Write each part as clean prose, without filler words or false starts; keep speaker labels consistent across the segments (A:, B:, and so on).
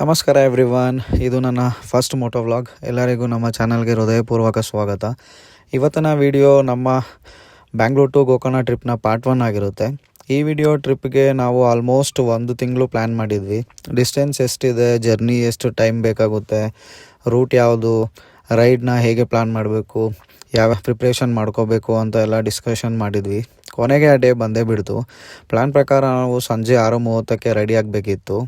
A: ನಮಸ್ಕಾರ ಎವ್ರಿವನ್, ಇದು ನನ್ನ ಫಸ್ಟ್ ಮೋಟೋ ವ್ಲಾಗ್. ಎಲ್ಲರಿಗೂ ನಮ್ಮ ಚಾನಲ್ಗೆ ಹೃದಯಪೂರ್ವಕ ಸ್ವಾಗತ. ಇವತ್ತಿನ ವಿಡಿಯೋ ನಮ್ಮ ಬ್ಯಾಂಗ್ಳೂರ್ ಟು ಗೋಕರ್ಣ ಟ್ರಿಪ್ನ ಪಾರ್ಟ್ 1 ಆಗಿರುತ್ತೆ. ಈ ವಿಡಿಯೋ ಟ್ರಿಪ್ಗೆ ನಾವು ಆಲ್ಮೋಸ್ಟ್ 1 ತಿಂಗಳು ಪ್ಲ್ಯಾನ್ ಮಾಡಿದ್ವಿ. ಡಿಸ್ಟೆನ್ಸ್ ಎಷ್ಟಿದೆ, ಜರ್ನಿ ಎಷ್ಟು ಟೈಮ್ ಬೇಕಾಗುತ್ತೆ, ರೂಟ್ ಯಾವುದು, ರೈಡ್ನ ಹೇಗೆ ಪ್ಲ್ಯಾನ್ ಮಾಡಬೇಕು, ಯಾವ ಪ್ರಿಪ್ರೇಷನ್ ಮಾಡ್ಕೋಬೇಕು ಅಂತ ಎಲ್ಲ ಡಿಸ್ಕಷನ್ ಮಾಡಿದ್ವಿ. ಕೊನೆಗೆ ಆ ಡೇ ಬಂದೇ ಬಿಡ್ತು. ಪ್ಲ್ಯಾನ್ ಪ್ರಕಾರ ನಾವು ಸಂಜೆ 6:30ಕ್ಕೆ ರೆಡಿ ಆಗಬೇಕಿತ್ತು.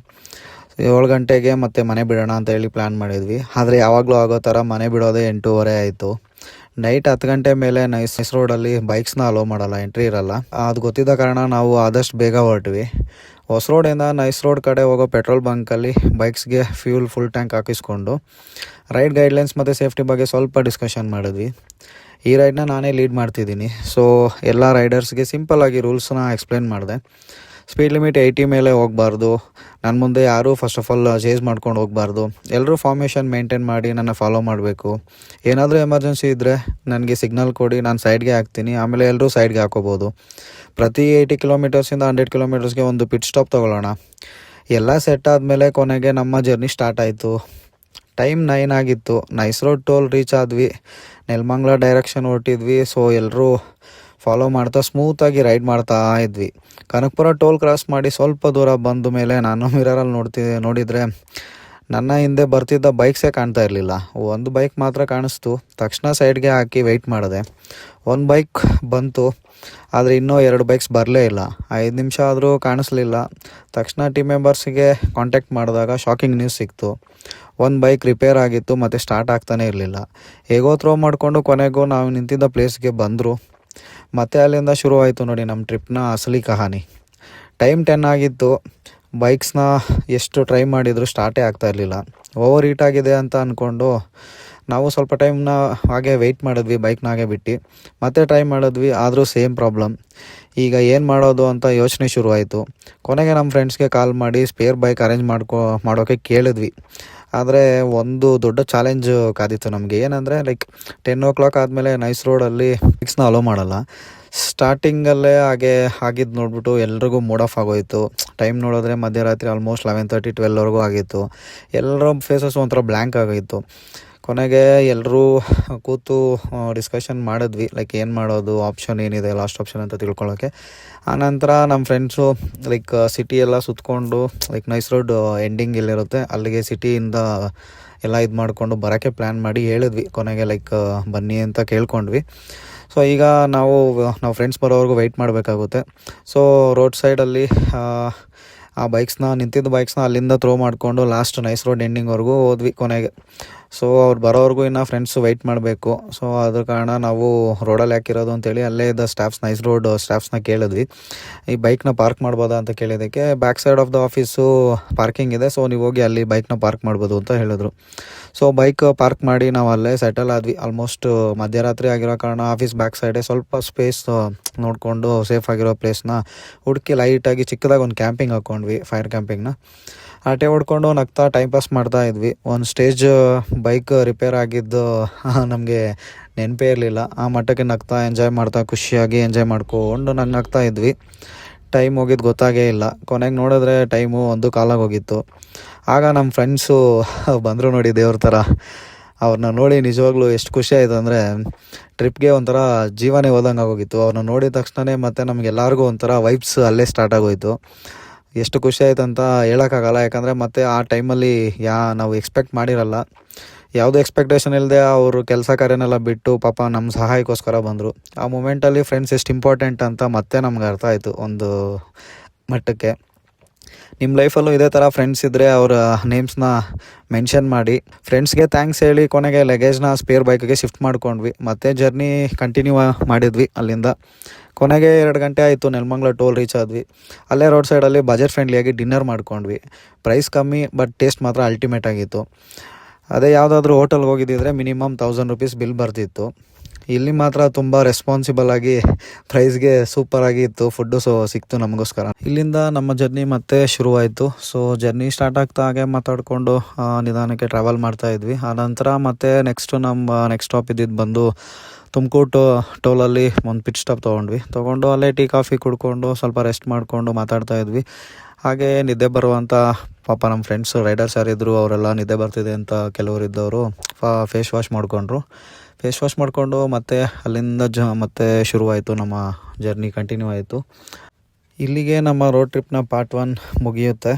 A: 7 ಗಂಟೆಗೆ ಮತ್ತೆ ಮನೆ ಬಿಡೋಣ ಅಂತ ಹೇಳಿ ಪ್ಲ್ಯಾನ್ ಮಾಡಿದ್ವಿ. ಆದರೆ ಯಾವಾಗಲೂ ಆಗೋ ಥರ ಮನೆ ಬಿಡೋದೇ 8:30 ಆಯಿತು. ನೈಟ್ 10 ಗಂಟೆ ಮೇಲೆ ನೈಸ್ ರೋಡಲ್ಲಿ ಬೈಕ್ಸ್ನ ಅಲೋ ಮಾಡಲ್ಲ, ಎಂಟ್ರಿ ಇರಲ್ಲ. ಅದು ಗೊತ್ತಿದ್ದ ಕಾರಣ ನಾವು ಆದಷ್ಟು ಬೇಗ ಹೊರಟ್ವಿ. ಹೊಸ ರೋಡಿಂದ ನೈಸ್ ರೋಡ್ ಕಡೆ ಹೋಗೋ ಪೆಟ್ರೋಲ್ ಬಂಕಲ್ಲಿ ಬೈಕ್ಸ್ಗೆ ಫ್ಯೂಲ್ ಫುಲ್ ಟ್ಯಾಂಕ್ ಹಾಕಿಸ್ಕೊಂಡು ರೈಡ್ ಗೈಡ್ಲೈನ್ಸ್ ಮತ್ತು ಸೇಫ್ಟಿ ಬಗ್ಗೆ ಸ್ವಲ್ಪ ಡಿಸ್ಕಷನ್ ಮಾಡಿದ್ವಿ. ಈ ರೈಡ್ನ ನಾನೇ ಲೀಡ್ ಮಾಡ್ತಿದ್ದೀನಿ. ಸೊ ಎಲ್ಲ ರೈಡರ್ಸ್ಗೆ ಸಿಂಪಲ್ಲಾಗಿ ರೂಲ್ಸ್ನ ಎಕ್ಸ್ಪ್ಲೇನ್ ಮಾಡಿದೆ. ಸ್ಪೀಡ್ ಲಿಮಿಟ್ 80 ಮೇಲೆ ಹೋಗಬಾರ್ದು, ನನ್ನ ಮುಂದೆ ಯಾರೂ ಫಸ್ಟ್ ಆಫ್ ಆಲ್ ಚೇಸ್ ಮಾಡ್ಕೊಂಡು ಹೋಗಬಾರ್ದು, ಎಲ್ಲರೂ ಫಾರ್ಮೇಷನ್ ಮೇಂಟೈನ್ ಮಾಡಿ ನನ್ನ ಫಾಲೋ ಮಾಡಬೇಕು. ಏನಾದರೂ ಎಮರ್ಜೆನ್ಸಿ ಇದ್ದರೆ ನನಗೆ ಸಿಗ್ನಲ್ ಕೊಡಿ, ನಾನು ಸೈಡ್ಗೆ ಹಾಕ್ತೀನಿ, ಆಮೇಲೆ ಎಲ್ಲರೂ ಸೈಡ್ಗೆ ಹಾಕೋಬೋದು. ಪ್ರತಿ 80 ಕಿಲೋಮೀಟರ್ಸಿಂದ 100 ಕಿಲೋಮೀಟರ್ಸ್ಗೆ ಒಂದು ಪಿಟ್ ಸ್ಟಾಪ್ ತೊಗೊಳ್ಳೋಣ. ಎಲ್ಲ ಸೆಟ್ ಆದಮೇಲೆ ಕೊನೆಗೆ ನಮ್ಮ ಜರ್ನಿ ಸ್ಟಾರ್ಟ್ ಆಯಿತು. ಟೈಮ್ 9 ಆಗಿತ್ತು. ನೈಸ್ ರೋಡ್ ಟೋಲ್ ರೀಚ್ ಆದ್ವಿ. ನೆಲಮಂಗಲ ಡೈರೆಕ್ಷನ್ ಹೊರಟಿದ್ವಿ. ಸೊ ಎಲ್ಲರೂ ಫಾಲೋ ಮಾಡ್ತಾ ಸ್ಮೂತಾಗಿ ರೈಡ್ ಮಾಡ್ತಾ ಇದ್ವಿ. ಕನಕಪುರ ಟೋಲ್ ಕ್ರಾಸ್ ಮಾಡಿ ಸ್ವಲ್ಪ ದೂರ ಬಂದ ಮೇಲೆ ನಾನು ಮಿರರಲ್ಲಿ ನೋಡಿದರೆ ನನ್ನ ಹಿಂದೆ ಬರ್ತಿದ್ದ ಬೈಕ್ಸೇ ಕಾಣ್ತಾ ಇರಲಿಲ್ಲ. ಒಂದು ಬೈಕ್ ಮಾತ್ರ ಕಾಣಿಸ್ತು. ತಕ್ಷಣ ಸೈಡ್ಗೆ ಹಾಕಿ ವೆಯ್ಟ್ ಮಾಡಿದೆ. ಒಂದು ಬೈಕ್ ಬಂತು, ಆದರೆ ಇನ್ನೂ 2 ಬೈಕ್ಸ್ ಬರಲೇ ಇಲ್ಲ. 5 ನಿಮಿಷ ಆದರೂ ಕಾಣಿಸ್ಲಿಲ್ಲ. ತಕ್ಷಣ ಟೀಮ್ ಮೆಂಬರ್ಸಿಗೆ ಕಾಂಟ್ಯಾಕ್ಟ್ ಮಾಡಿದಾಗ ಶಾಕಿಂಗ್ ನ್ಯೂಸ್ ಸಿಕ್ತು. ಒಂದು ಬೈಕ್ ರಿಪೇರ್ ಆಗಿತ್ತು ಮತ್ತು ಸ್ಟಾರ್ಟ್ ಆಗ್ತಾನೇ ಇರಲಿಲ್ಲ. ಹೇಗೋ ಥ್ರೋ ಮಾಡಿಕೊಂಡು ಕೊನೆಗೂ ನಾವು ನಿಂತಿದ್ದ ಪ್ಲೇಸ್ಗೆ ಬಂದರು. ಮತ್ತೆ ಅಲ್ಲಿಂದ ಶುರುವಾಯಿತು ನೋಡಿ ನಮ್ಮ ಟ್ರಿಪ್ನ ಅಸಲಿ ಕಹಾನಿ. ಟೈಮ್ 10 ಆಗಿತ್ತು. ಬೈಕ್ಸ್ನ ಎಷ್ಟು ಟ್ರೈ ಮಾಡಿದರೂ ಸ್ಟಾರ್ಟೇ ಆಗ್ತಾ ಇರಲಿಲ್ಲ. ಓವರ್ ಹೀಟ್ ಆಗಿದೆ ಅಂತ ಅಂದ್ಕೊಂಡು ನಾವು ಸ್ವಲ್ಪ ಟೈಮ್ನ ಹಾಗೆ ವೆಯ್ಟ್ ಮಾಡಿದ್ವಿ, ಬೈಕ್ನ ಹಾಗೆ ಬಿಟ್ಟು ಮತ್ತೆ ಟ್ರೈ ಮಾಡಿದ್ವಿ. ಆದರೂ ಸೇಮ್ ಪ್ರಾಬ್ಲಮ್. ಈಗ ಏನು ಮಾಡೋದು ಅಂತ ಯೋಚನೆ ಶುರುವಾಯಿತು. ಕೊನೆಗೆ ನಮ್ಮ ಫ್ರೆಂಡ್ಸ್ಗೆ ಕಾಲ್ ಮಾಡಿ ಸ್ಪೇರ್ ಬೈಕ್ ಅರೇಂಜ್ ಮಾಡೋಕ್ಕೆ ಕೇಳಿದ್ವಿ. ಆದರೆ ಒಂದು ದೊಡ್ಡ ಚಾಲೆಂಜ್ ಕಾದಿತ್ತು ನಮಗೆ. ಏನಂದರೆ 10 o'clock ಆದಮೇಲೆ ನೈಸ್ ರೋಡಲ್ಲಿ ಬೈಕ್ಸ್ನ ಅಲೋ ಮಾಡಲ್ಲ. ಸ್ಟಾರ್ಟಿಂಗಲ್ಲೇ ಆಗಿದ್ದು ನೋಡ್ಬಿಟ್ಟು ಎಲ್ರಿಗೂ ಮೂಡ್ ಆಫ್ ಆಗೋಯಿತು. ಟೈಮ್ ನೋಡಿದ್ರೆ ಮಧ್ಯರಾತ್ರಿ ಆಲ್ಮೋಸ್ಟ್ 11:30 12ವರೆಗೂ ಆಗಿತ್ತು. ಎಲ್ಲರ ಫೇಸಸ್ ಒಂಥರ ಬ್ಲ್ಯಾಂಕ್ ಆಗೋಯಿತು. ಕೊನೆಗೆ ಎಲ್ಲರೂ ಕೂತು ಡಿಸ್ಕಷನ್ ಮಾಡಿದ್ವಿ, ಏನು ಮಾಡೋದು, ಆಪ್ಷನ್ ಏನಿದೆ, ಲಾಸ್ಟ್ ಆಪ್ಷನ್ ಅಂತ ತಿಳ್ಕೊಳ್ಳೋಕ್ಕೆ. ಆನಂತರ ನಮ್ಮ ಫ್ರೆಂಡ್ಸು ಸಿಟಿ ಎಲ್ಲ ಸುತ್ತಕೊಂಡು ನೈಸ್ ರೋಡ್ ಎಂಡಿಂಗ್ ಎಲ್ಲಿರುತ್ತೆ ಅಲ್ಲಿಗೆ ಸಿಟಿಯಿಂದ ಎಲ್ಲ ಇದು ಮಾಡಿಕೊಂಡು ಬರೋಕ್ಕೆ ಪ್ಲ್ಯಾನ್ ಮಾಡಿ ಹೇಳಿದ್ವಿ. ಕೊನೆಗೆ ಬನ್ನಿ ಅಂತ ಕೇಳ್ಕೊಂಡ್ವಿ. ಸೊ ಈಗ ನಾವು ಫ್ರೆಂಡ್ಸ್ ಬರೋವರೆಗೂ ವೆಯ್ಟ್ ಮಾಡಬೇಕಾಗುತ್ತೆ. ಸೊ ರೋಡ್ ಸೈಡಲ್ಲಿ ನಿಂತಿದ್ದ ಬೈಕ್ಸ್ನ ಅಲ್ಲಿಂದ ಥ್ರೋ ಮಾಡಿಕೊಂಡು ಲಾಸ್ಟ್ ನೈಸ್ ರೋಡ್ ಎಂಡಿಂಗ್ವರೆಗೂ ಹೋದ್ವಿ ಕೊನೆಗೆ. ಸೊ ಅವ್ರು ಬರೋವರೆಗೂ ಇನ್ನು ಫ್ರೆಂಡ್ಸು ವೆಯ್ಟ್ ಮಾಡಬೇಕು. ಸೊ ಅದ್ರ ಕಾರಣ ನಾವು ರೋಡಲ್ಲಿ ಹಾಕಿರೋದು ಅಂತೇಳಿ ಅಲ್ಲೇ ಇದ್ದ ನೈಸ್ ರೋಡ್ ಸ್ಟಾಫ್ಸ್ನ ಕೇಳಿದ್ವಿ, ಈ ಬೈಕ್ನ ಪಾರ್ಕ್ ಮಾಡ್ಬೋದಾ ಅಂತ ಕೇಳಿದ್ದಕ್ಕೆ back side of the office parking ಇದೆ, ಸೊ ನೀವು ಹೋಗಿ ಅಲ್ಲಿ ಬೈಕ್ನ ಪಾರ್ಕ್ ಮಾಡ್ಬೋದು ಅಂತ ಹೇಳಿದ್ರು. ಸೊ ಬೈಕ್ ಪಾರ್ಕ್ ಮಾಡಿ ನಾವು ಅಲ್ಲೇ ಸೆಟಲ್ ಆದ್ವಿ. ಆಲ್ಮೋಸ್ಟ್ ಮಧ್ಯರಾತ್ರಿ ಆಗಿರೋ ಕಾರಣ ಆಫೀಸ್ ಬ್ಯಾಕ್ ಸೈಡೇ ಸ್ವಲ್ಪ ಸ್ಪೇಸ್ ನೋಡಿಕೊಂಡು ಸೇಫ್ ಆಗಿರೋ ಪ್ಲೇಸ್ನ ಹುಡುಕಿ ಲೈಟಾಗಿ ಚಿಕ್ಕದಾಗಿ ಒಂದು ಕ್ಯಾಂಪಿಂಗ್ ಹಾಕ್ಕೊಂಡ್ವಿ, ಫೈರ್ ಕ್ಯಾಂಪಿಂಗ್ನ. ಆಟೆ ಹೊಡ್ಕೊಂಡು ನಗ್ತಾ ಟೈಮ್ ಪಾಸ್ ಮಾಡ್ತಾ ಇದ್ವಿ. ಒಂದು ಸ್ಟೇಜ್ ಬೈಕ್ ರಿಪೇರ್ ಆಗಿದ್ದು ನಮಗೆ ನೆನಪೇ ಇರಲಿಲ್ಲ. ಆ ಮಟ್ಟಕ್ಕೆ ನಗ್ತಾ ಖುಷಿಯಾಗಿ ಎಂಜಾಯ್ ಮಾಡ್ಕೊಂಡು ನಗ್ತಾ ಇದ್ವಿ. ಟೈಮ್ ಹೋಗಿದ್ದು ಗೊತ್ತಾಗೇ ಇಲ್ಲ. ಕೊನೆಗೆ ನೋಡಿದ್ರೆ ಟೈಮು 1 ಹೋಗಿತ್ತು. ಆಗ ನಮ್ಮ ಫ್ರೆಂಡ್ಸು ಬಂದರು ನೋಡಿ, ದೇವ್ರ ಥರ. ಅವ್ರನ್ನ ನೋಡಿ ನಿಜವಾಗ್ಲೂ ಎಷ್ಟು ಖುಷಿ ಆಯಿತು ಅಂದರೆ ಟ್ರಿಪ್ಗೆ ಒಂಥರ ಜೀವನೇ ಹೋದಂಗೆ ಆಗೋಗಿತ್ತು. ಅವ್ರನ್ನ ನೋಡಿದ ತಕ್ಷಣ ಮತ್ತು ನಮಗೆಲ್ಲರಿಗೂ ಒಂಥರ ವೈಬ್ಸ್ ಅಲ್ಲೇ ಸ್ಟಾರ್ಟ್ ಆಗೋಯಿತು. ಎಷ್ಟು ಖುಷಿ ಆಯ್ತು ಅಂತ ಹೇಳೋಕ್ಕಾಗಲ್ಲ. ಯಾಕಂದರೆ ಮತ್ತೆ ಆ ಟೈಮಲ್ಲಿ ನಾವು ಎಕ್ಸ್ಪೆಕ್ಟ್ ಮಾಡಿರಲ್ಲ, ಯಾವುದೇ ಎಕ್ಸ್ಪೆಕ್ಟೇಷನ್ ಇಲ್ಲದೆ ಅವರು ಕೆಲಸ ಕಾರ್ಯನೆಲ್ಲ ಬಿಟ್ಟು ಪಾಪ ನಮ್ಮ ಸಹಾಯಕ್ಕೋಸ್ಕರ ಬಂದರು. ಆ ಮೂಮೆಂಟಲ್ಲಿ ಫ್ರೆಂಡ್ಸ್ ಎಷ್ಟು ಇಂಪಾರ್ಟೆಂಟ್ ಅಂತ ಮತ್ತೆ ನಮ್ಗೆ ಅರ್ಥ ಆಯಿತು ಒಂದು ಮಟ್ಟಕ್ಕೆ. ನಿಮ್ಮ ಲೈಫಲ್ಲೂ ಇದೇ ಥರ ಫ್ರೆಂಡ್ಸ್ ಇದ್ದರೆ ಅವರ ನೇಮ್ಸ್ನ ಮೆನ್ಷನ್ ಮಾಡಿ. ಫ್ರೆಂಡ್ಸ್ಗೆ ಥ್ಯಾಂಕ್ಸ್ ಹೇಳಿ ಕೊನೆಗೆ ಲಗೇಜ್ನ ಸ್ಪೇರ್ ಬೈಕಿಗೆ ಶಿಫ್ಟ್ ಮಾಡ್ಕೊಂಡ್ವಿ. ಮತ್ತೆ ಜರ್ನಿ ಕಂಟಿನ್ಯೂ ಮಾಡಿದ್ವಿ ಅಲ್ಲಿಂದ. ಕೊನೆಗೆ 2 ಗಂಟೆ ಆಯಿತು. ನೆಲಮಂಗಲ ಟೋಲ್ ರೀಚ್ ಆದ್ವಿ. ಅಲ್ಲೇ ರೋಡ್ ಸೈಡಲ್ಲಿ ಬಜೆಟ್ ಫ್ರೆಂಡ್ಲಿಯಾಗಿ ಡಿನ್ನರ್ ಮಾಡ್ಕೊಂಡ್ವಿ. ಪ್ರೈಸ್ ಕಮ್ಮಿ, ಬಟ್ ಟೇಸ್ಟ್ ಮಾತ್ರ ಅಲ್ಟಿಮೇಟ್ ಆಗಿತ್ತು. ಅದೇ ಯಾವುದಾದ್ರೂ ಹೋಟೆಲ್ಗೆ ಹೋಗಿದ್ದಿದ್ರೆ ಮಿನಿಮಮ್ 1000 rupees ಬಿಲ್ ಬರ್ತಿತ್ತು. ಇಲ್ಲಿ ಮಾತ್ರ ತುಂಬ ರೆಸ್ಪಾನ್ಸಿಬಲ್ ಆಗಿ ಪ್ರೈಸ್ಗೆ ಸೂಪರಾಗಿ ಇತ್ತು ಫುಡ್ಡು. ಸೊ ಸಿಕ್ತು ನಮಗೋಸ್ಕರ. ಇಲ್ಲಿಂದ ನಮ್ಮ ಜರ್ನಿ ಮತ್ತೆ ಶುರುವಾಯಿತು. ಸೊ ಜರ್ನಿ ಸ್ಟಾರ್ಟ್ ಆಗ್ತಾ ಹಾಗೆ ಮಾತಾಡಿಕೊಂಡು ನಿಧಾನಕ್ಕೆ ಟ್ರಾವೆಲ್ ಮಾಡ್ತಾ ಇದ್ವಿ. ಆನಂತರ ಮತ್ತೆ ನೆಕ್ಸ್ಟ್ ಸ್ಟಾಪ್ ಇದ್ದಿದ್ದು ಬಂದು ತುಮಕೂರು ಟೋಲಲ್ಲಿ ಒಂದು ಪಿಟ್ ಸ್ಟಾಪ್ ತೊಗೊಂಡು ಅಲ್ಲೇ ಟೀ ಕಾಫಿ ಕುಡ್ಕೊಂಡು ಸ್ವಲ್ಪ ರೆಸ್ಟ್ ಮಾಡಿಕೊಂಡು ಮಾತಾಡ್ತಾ ಇದ್ವಿ. ಹಾಗೆ ನಿದ್ದೆ ಬರುವಂಥ ಪಾಪ ನಮ್ಮ ಫ್ರೆಂಡ್ಸ್ ರೈಡರ್ಸ್ ಯಾರಿದ್ದರು ಅವರೆಲ್ಲ ನಿದ್ದೆ ಬರ್ತಿದೆ ಅಂತ ಕೆಲವರು ಇದ್ದವರು ಫೇಸ್ ವಾಶ್ ಮಾಡಿಕೊಂಡು ಮತ್ತೆ ಅಲ್ಲಿಂದ ಮತ್ತೆ ಶುರುವಾಯಿತು ನಮ್ಮ ಜರ್ನಿ ಕಂಟಿನ್ಯೂ ಆಯಿತು. ಇಲ್ಲಿಗೆ ನಮ್ಮ ರೋಡ್ ಟ್ರಿಪ್ನ ಪಾರ್ಟ್ 1 ಮುಗಿಯುತ್ತೆ.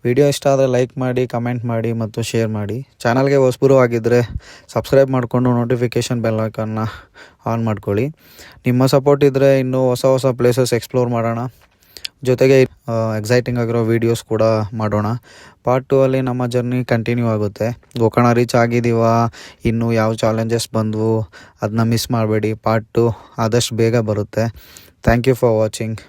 A: ವಿಡಿಯೋ ಇಷ್ಟ ಆದರೆ ಲೈಕ್ ಮಾಡಿ, ಕಮೆಂಟ್ ಮಾಡಿ ಮತ್ತು ಶೇರ್ ಮಾಡಿ. ಚಾನಲ್ಗೆ ಹೊಸಬರು ಆಗಿದ್ದರೆ ಸಬ್ಸ್ಕ್ರೈಬ್ ಮಾಡಿಕೊಂಡು ನೋಟಿಫಿಕೇಷನ್ ಬೆಲ್ ಐಕಾನ್ನ ಆನ್ ಮಾಡ್ಕೊಳ್ಳಿ. ನಿಮ್ಮ ಸಪೋರ್ಟ್ ಇದ್ದರೆ ಇನ್ನೂ ಹೊಸ ಪ್ಲೇಸಸ್ ಎಕ್ಸ್ಪ್ಲೋರ್ ಮಾಡೋಣ, ಜೊತೆಗೆ ಎಕ್ಸೈಟಿಂಗ್ ಆಗಿರೋ ವೀಡಿಯೋಸ್ ಕೂಡ ಮಾಡೋಣ. ಪಾರ್ಟ್ 2 ಅಲ್ಲಿ ನಮ್ಮ ಜರ್ನಿ ಕಂಟಿನ್ಯೂ ಆಗುತ್ತೆ. ಗೋಕರ್ಣ ರೀಚ್ ಆಗಿದ್ದೀವ, ಇನ್ನೂ ಯಾವ ಚಾಲೆಂಜಸ್ ಬಂದವು ಅದನ್ನ ಮಿಸ್ ಮಾಡಬೇಡಿ. ಪಾರ್ಟ್ 2 ಆದಷ್ಟು ಬೇಗ ಬರುತ್ತೆ. Thank you for watching.